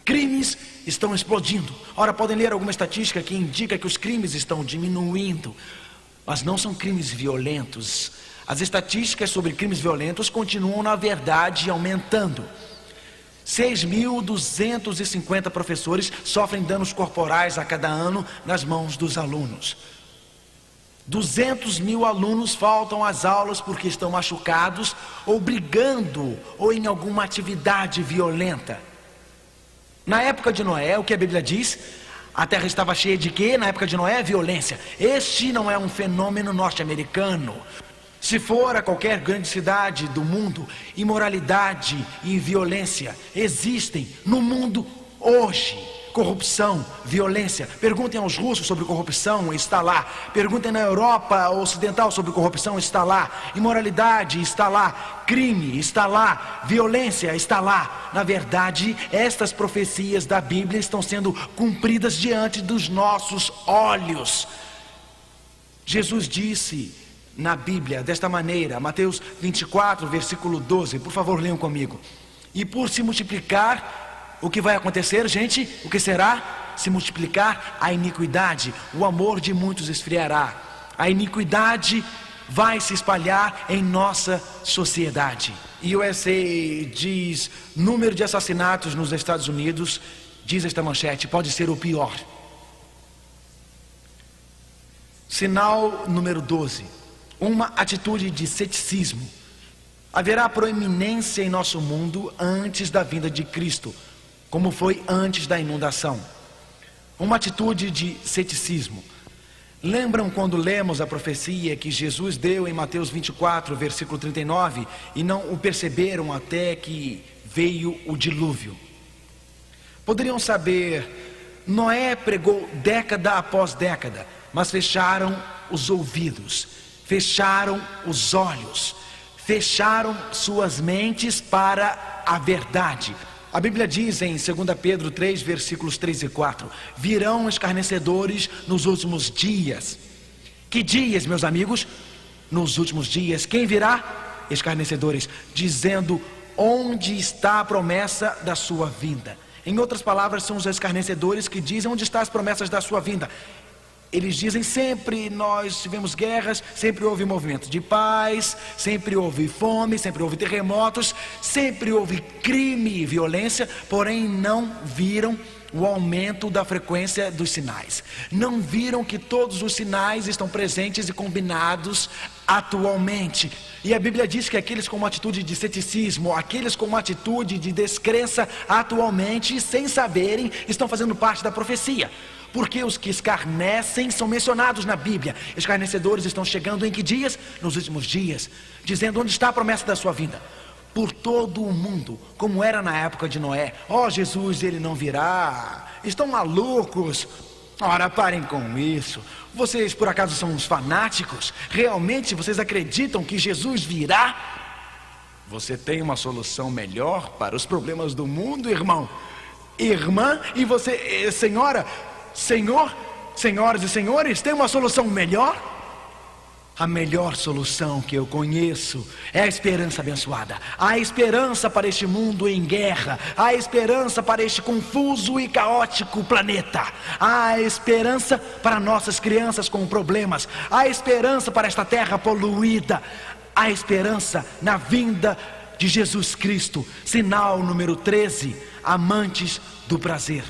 Crimes estão explodindo. Ora, podem ler alguma estatística que indica que os crimes estão diminuindo, mas não são crimes violentos. As estatísticas sobre crimes violentos continuam, na verdade, aumentando. 6.250 professores sofrem danos corporais a cada ano nas mãos dos alunos. 200 mil alunos faltam às aulas porque estão machucados ou brigando ou em alguma atividade violenta. Na época de Noé, o que a Bíblia diz? A terra estava cheia de quê? Na época de Noé, violência. Este não é um fenômeno norte-americano. Se for a qualquer grande cidade do mundo, imoralidade e violência existem no mundo hoje. Corrupção, violência. Perguntem aos russos sobre corrupção, está lá. Perguntem na Europa Ocidental sobre corrupção, está lá. Imoralidade, está lá. Crime, está lá. Violência, está lá. Na verdade, estas profecias da Bíblia estão sendo cumpridas diante dos nossos olhos. Jesus disse na Bíblia desta maneira, Mateus 24, versículo 12, por favor leiam comigo: e por se multiplicar, o que vai acontecer, gente? O que será? Se multiplicar a iniquidade, o amor de muitos esfriará. A iniquidade vai se espalhar em nossa sociedade. E o USA diz, número de assassinatos nos Estados Unidos, diz esta manchete, pode ser o pior. Sinal número 12. Uma atitude de ceticismo. Haverá proeminência em nosso mundo antes da vinda de Cristo, como foi antes da inundação. Uma atitude de ceticismo. Lembram quando lemos a profecia que Jesus deu em Mateus 24, versículo 39, e não o perceberam até que veio o dilúvio? Poderiam saber, Noé pregou década após década, mas fecharam os ouvidos, fecharam os olhos, fecharam suas mentes para a verdade. A Bíblia diz em 2 Pedro 3, versículos 3 e 4: virão escarnecedores nos últimos dias. Que dias, meus amigos? Nos últimos dias. Quem virá? Escarnecedores, dizendo: onde está a promessa da sua vinda? Em outras palavras, são os escarnecedores que dizem: onde estão as promessas da sua vinda? Eles dizem: sempre nós tivemos guerras, sempre houve movimento de paz, sempre houve fome, sempre houve terremotos, sempre houve crime e violência, porém não viram o aumento da frequência dos sinais. Não viram que todos os sinais estão presentes e combinados atualmente. E a Bíblia diz que aqueles com uma atitude de ceticismo, aqueles com uma atitude de descrença atualmente, sem saberem, estão fazendo parte da profecia. Porque os que escarnecem são mencionados na Bíblia. Escarnecedores estão chegando em que dias? Nos últimos dias, dizendo: onde está a promessa da sua vinda? Por todo o mundo, como era na época de Noé. Jesus, ele não virá. Estão malucos. Ora, parem com isso. Vocês por acaso são uns fanáticos? Realmente vocês acreditam que Jesus virá? Você tem uma solução melhor para os problemas do mundo, irmão? Irmã? E você, senhora? Senhor? Senhoras e senhores, tem uma solução melhor? A melhor solução que eu conheço é a esperança abençoada. A esperança para este mundo em guerra. A esperança para este confuso e caótico planeta. A esperança para nossas crianças com problemas. A esperança para esta terra poluída. A esperança na vinda de Jesus Cristo. Sinal número 13: amantes do prazer.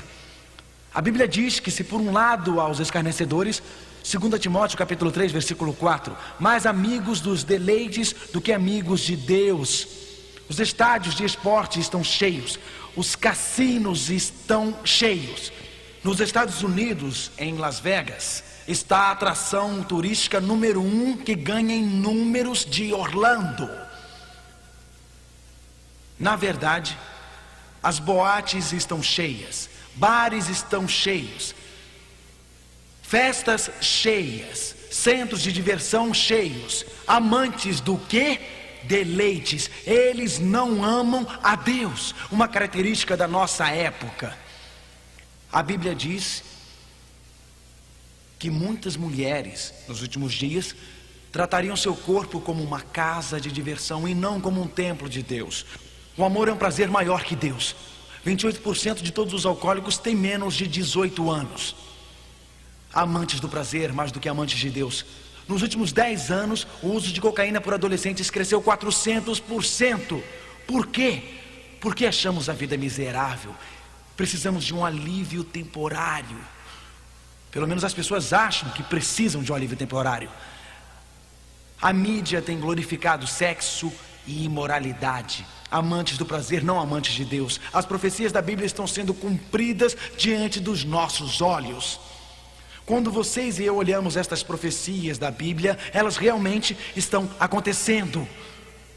A Bíblia diz que se por um lado aos escarnecedores, 2 Timóteo capítulo 3, versículo 4, mais amigos dos deleites do que amigos de Deus. Os estádios de esporte estão cheios, os cassinos estão cheios. Nos Estados Unidos, em Las Vegas, está a atração turística número 1 que ganha em números de Orlando. Na verdade, as boates estão cheias, bares estão cheios, festas cheias, centros de diversão cheios. Amantes do quê? Deleites. Eles não amam a Deus. Uma característica da nossa época. A Bíblia diz que muitas mulheres nos últimos dias tratariam seu corpo como uma casa de diversão e não como um templo de Deus. O amor é um prazer maior que Deus. 28% de todos os alcoólicos têm menos de 18 anos. Amantes do prazer mais do que amantes de Deus. Nos últimos 10 anos, o uso de cocaína por adolescentes cresceu 400%. Por quê? Porque achamos a vida miserável. Precisamos de um alívio temporário. Pelo menos as pessoas acham que precisam de um alívio temporário. A mídia tem glorificado sexo e imoralidade. Amantes do prazer, não amantes de Deus. As profecias da Bíblia estão sendo cumpridas diante dos nossos olhos. Quando vocês e eu olhamos estas profecias da Bíblia, elas realmente estão acontecendo.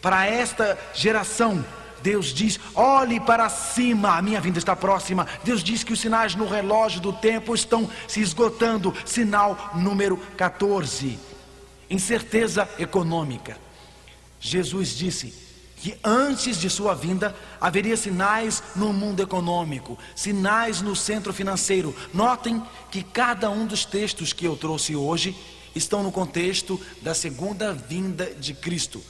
Para esta geração, Deus diz: olhe para cima, a minha vinda está próxima. Deus diz que os sinais no relógio do tempo estão se esgotando. Sinal número 14: incerteza econômica. Jesus disse que antes de sua vinda haveria sinais no mundo econômico, sinais no centro financeiro. Notem que cada um dos textos que eu trouxe hoje estão no contexto da segunda vinda de Cristo.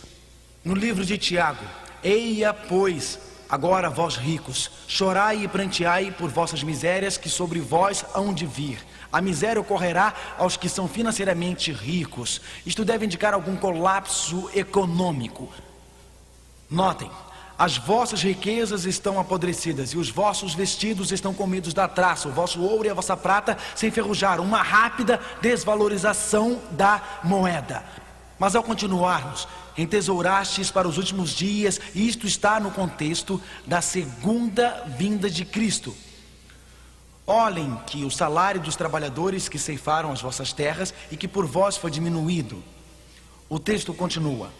No livro de Tiago: eia, pois, agora vós ricos, chorai e pranteai por vossas misérias que sobre vós hão de vir. A miséria ocorrerá aos que são financeiramente ricos. Isto deve indicar algum colapso econômico. Notem, as vossas riquezas estão apodrecidas e os vossos vestidos estão comidos da traça. O vosso ouro e a vossa prata se enferrujaram. Uma rápida desvalorização da moeda. Mas ao continuarmos: entesourastes para os últimos dias. Isto está no contexto da segunda vinda de Cristo. Olhem que o salário dos trabalhadores que ceifaram as vossas terras e que por vós foi diminuído. O texto continua: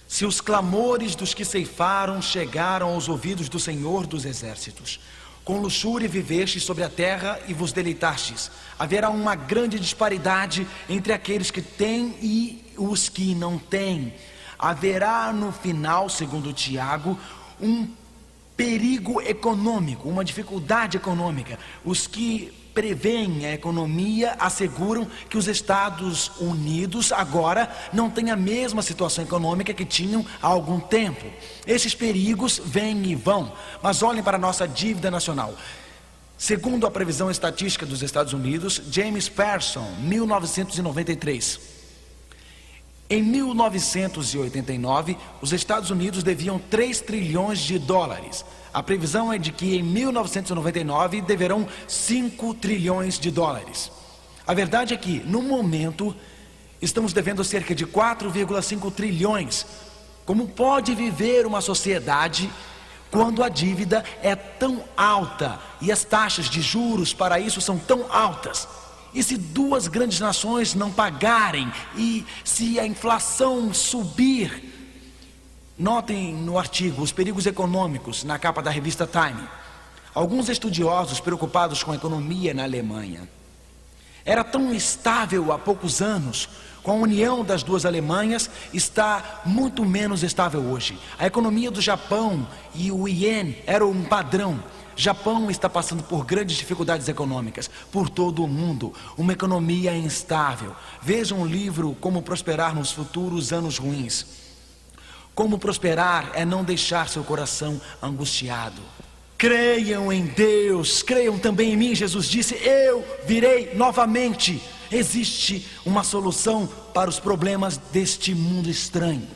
se os clamores dos que ceifaram chegaram aos ouvidos do Senhor dos Exércitos, com luxúria vivestes sobre a terra e vos deleitastes, haverá uma grande disparidade entre aqueles que têm e os que não têm. haverá no final, segundo Tiago, um perigo econômico, uma dificuldade econômica. Os que preveem a economia asseguram que os Estados Unidos agora não têm a mesma situação econômica que tinham há algum tempo. Esses perigos vêm e vão, mas olhem para a nossa dívida nacional. Segundo a previsão estatística dos Estados Unidos, James Pearson, 1993. Em 1989, os Estados Unidos deviam 3 trilhões de dólares. A previsão é de que em 1999 deverão 5 trilhões de dólares. A verdade é que, no momento, estamos devendo cerca de 4,5 trilhões. Como pode viver uma sociedade quando a dívida é tão alta e as taxas de juros para isso são tão altas? E se duas grandes nações não pagarem e se a inflação subir? Notem no artigo os perigos econômicos na capa da revista Time. Alguns estudiosos preocupados com a economia na Alemanha. Era tão estável há poucos anos. Com a união das duas Alemanhas, está muito menos estável hoje. A economia do Japão e o iene eram um padrão. Japão está passando por grandes dificuldades econômicas por todo o mundo, uma economia instável. Veja um livro, Como Prosperar nos Futuros Anos Ruins. Como prosperar é não deixar seu coração angustiado. Creiam em Deus, creiam também em mim. Jesus disse: eu virei novamente. Existe uma solução para os problemas deste mundo estranho.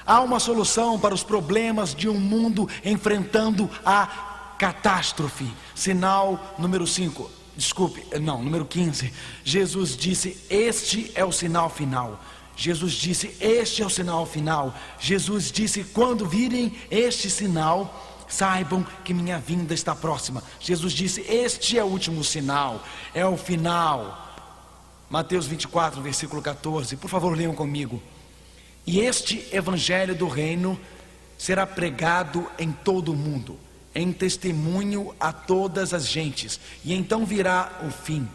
Há uma solução para os problemas de um mundo enfrentando a catástrofe. Sinal número 15. Jesus disse: este é o sinal final. Jesus disse: este é o sinal final. Jesus disse: quando virem este sinal, saibam que minha vinda está próxima. Jesus disse: este é o último sinal, é o final. Mateus 24, versículo 14, por favor, leiam comigo. E este evangelho do reino será pregado em todo o mundo, em testemunho a todas as gentes, e então virá o fim.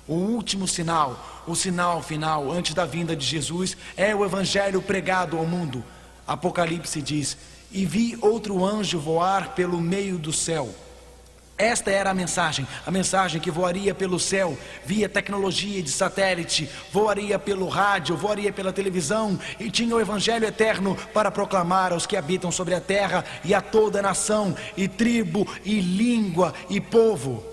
O último sinal, o sinal final antes da vinda de Jesus, é o evangelho pregado ao mundo. Apocalipse diz: e vi outro anjo voar pelo meio do céu. Esta era a mensagem que voaria pelo céu, via tecnologia de satélite, voaria pelo rádio, voaria pela televisão, e tinha o evangelho eterno para proclamar aos que habitam sobre a terra e a toda nação, e tribo, e língua, e povo.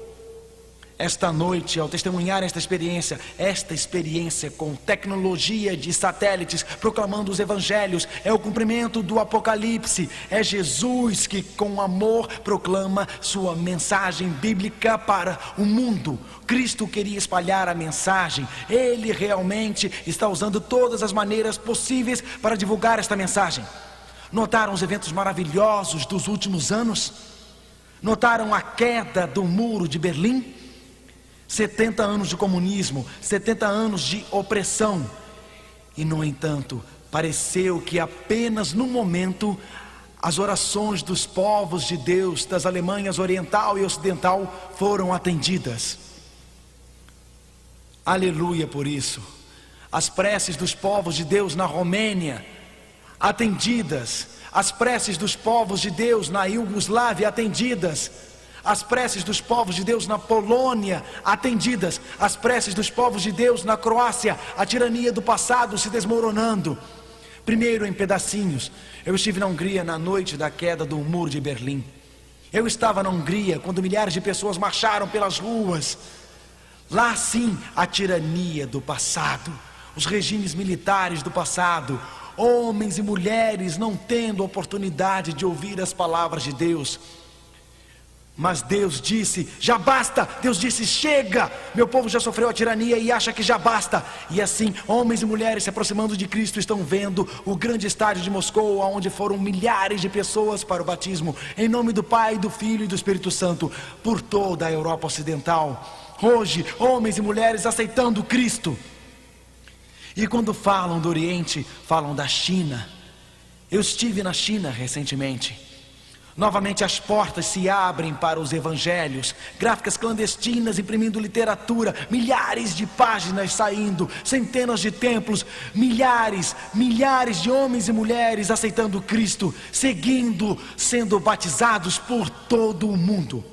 Esta noite, ao testemunhar esta experiência com tecnologia de satélites, proclamando os evangelhos, é o cumprimento do Apocalipse. É Jesus que com amor proclama sua mensagem bíblica para o mundo. Cristo queria espalhar a mensagem. Ele realmente está usando todas as maneiras possíveis para divulgar esta mensagem. Notaram os eventos maravilhosos dos últimos anos? Notaram a queda do muro de Berlim? 70 anos de comunismo, 70 anos de opressão. E no entanto, pareceu que apenas no momento as orações dos povos de Deus das Alemanhas Oriental e Ocidental foram atendidas. Aleluia por isso. As preces dos povos de Deus na Romênia atendidas, as preces dos povos de Deus na Iugoslávia atendidas, as preces dos povos de Deus na Polônia atendidas, as preces dos povos de Deus na Croácia, a tirania do passado se desmoronando, primeiro em pedacinhos. Eu estive na Hungria na noite da queda do muro de Berlim. Eu estava na Hungria quando milhares de pessoas marcharam pelas ruas. Lá sim, a tirania do passado, os regimes militares do passado, homens e mulheres não tendo oportunidade de ouvir as palavras de Deus. Mas Deus disse: já basta. Deus disse: chega, meu povo já sofreu a tirania e acha que já basta. E assim, homens e mulheres se aproximando de Cristo estão vendo o grande estádio de Moscou, onde foram milhares de pessoas para o batismo, em nome do Pai, do Filho e do Espírito Santo, por toda a Europa Ocidental. Hoje, homens e mulheres aceitando Cristo. E quando falam do Oriente, falam da China. Eu estive na China recentemente. Novamente as portas se abrem para os evangelhos, gráficas clandestinas imprimindo literatura, milhares de páginas saindo, centenas de templos, milhares de homens e mulheres aceitando Cristo, seguindo, sendo batizados por todo o mundo.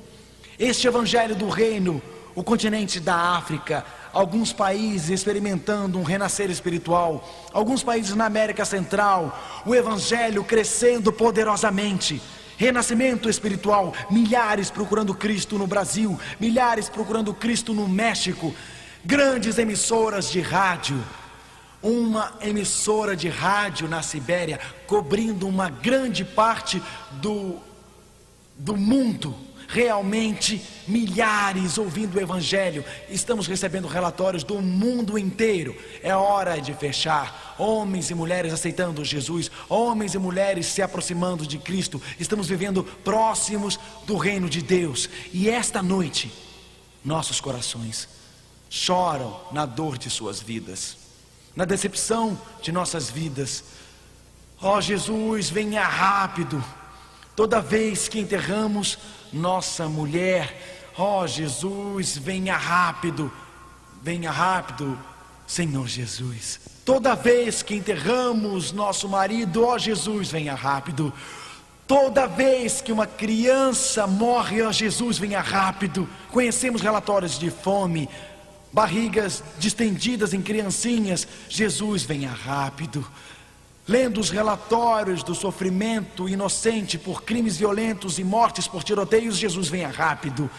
Este evangelho do reino, o continente da África, alguns países experimentando um renascer espiritual, alguns países na América Central, o evangelho crescendo poderosamente. Renascimento espiritual, milhares procurando Cristo no Brasil, milhares procurando Cristo no México, grandes emissoras de rádio, uma emissora de rádio na Sibéria, cobrindo uma grande parte do mundo, realmente milhares ouvindo o Evangelho. Estamos recebendo relatórios do mundo inteiro. É hora de fechar. Homens e mulheres aceitando Jesus, homens e mulheres se aproximando de Cristo. Estamos vivendo próximos do reino de Deus. E esta noite, nossos corações choram na dor de suas vidas, na decepção de nossas vidas. Ó Jesus, venha rápido. Toda vez que enterramos nossa mulher, ó Jesus, venha rápido, Senhor Jesus. Toda vez que enterramos nosso marido, ó Jesus, venha rápido. Toda vez que uma criança morre, ó Jesus, venha rápido. Conhecemos relatórios de fome, barrigas distendidas em criancinhas, Jesus, venha rápido. Lendo os relatórios do sofrimento inocente por crimes violentos e mortes por tiroteios, Jesus, venha rápido.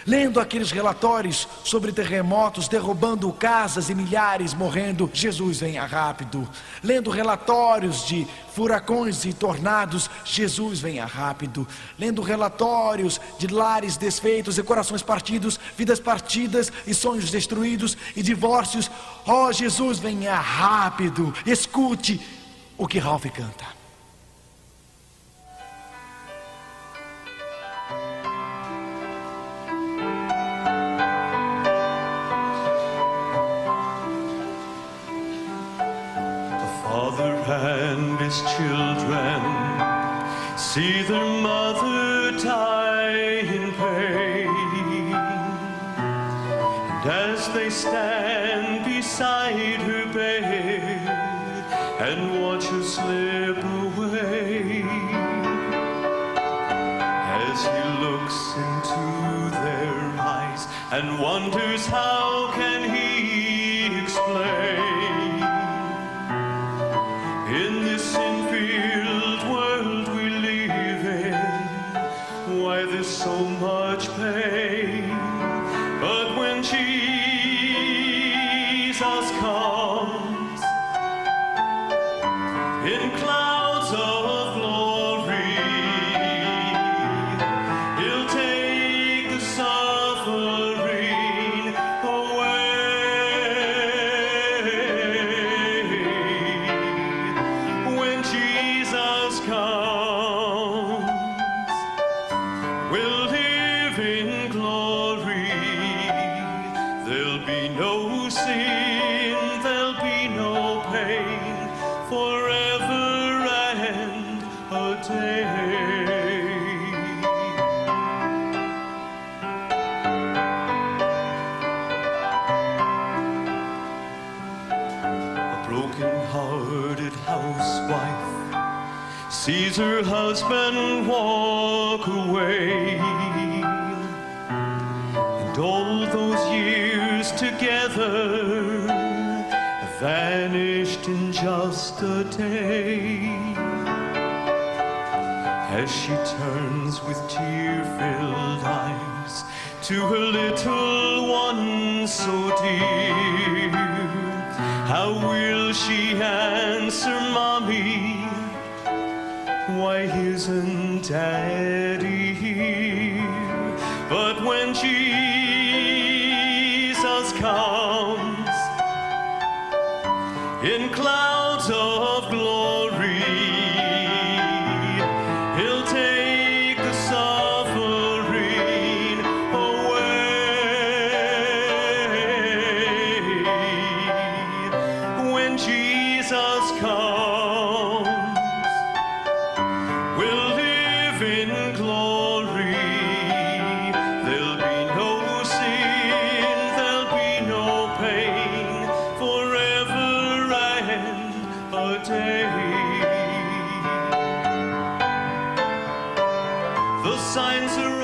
Lendo aqueles relatórios sobre terremotos derrubando casas e milhares morrendo, Jesus, venha rápido. Lendo relatórios de furacões e tornados, Jesus, venha rápido. Lendo relatórios de lares desfeitos e corações partidos, vidas partidas e sonhos destruídos e divórcios, ó Jesus, venha rápido. Escute o que Ralph canta. The father and his children see their mother die in pain, and as they stand beside her bed and watch her slip away, as he looks into their eyes and wonders how can he explain, in this sin-filled world we live in, why there's so much pain. But when Jesus comes in clouds of glory, he'll take the suffering away. When Jesus comes, we'll live in glory. There'll be no sin, there'll be no pain, forever and a day. A broken-hearted housewife sees her husband walk away, and all those years together have vanished in just a day. As she turns with tear-filled eyes to her little one so dear, how will she answer, Mommy? Why isn't Daddy here? But when Jesus comes in clouds of glory, he'll take the suffering away. When Jesus comes, we'll live in glory. a day. The signs are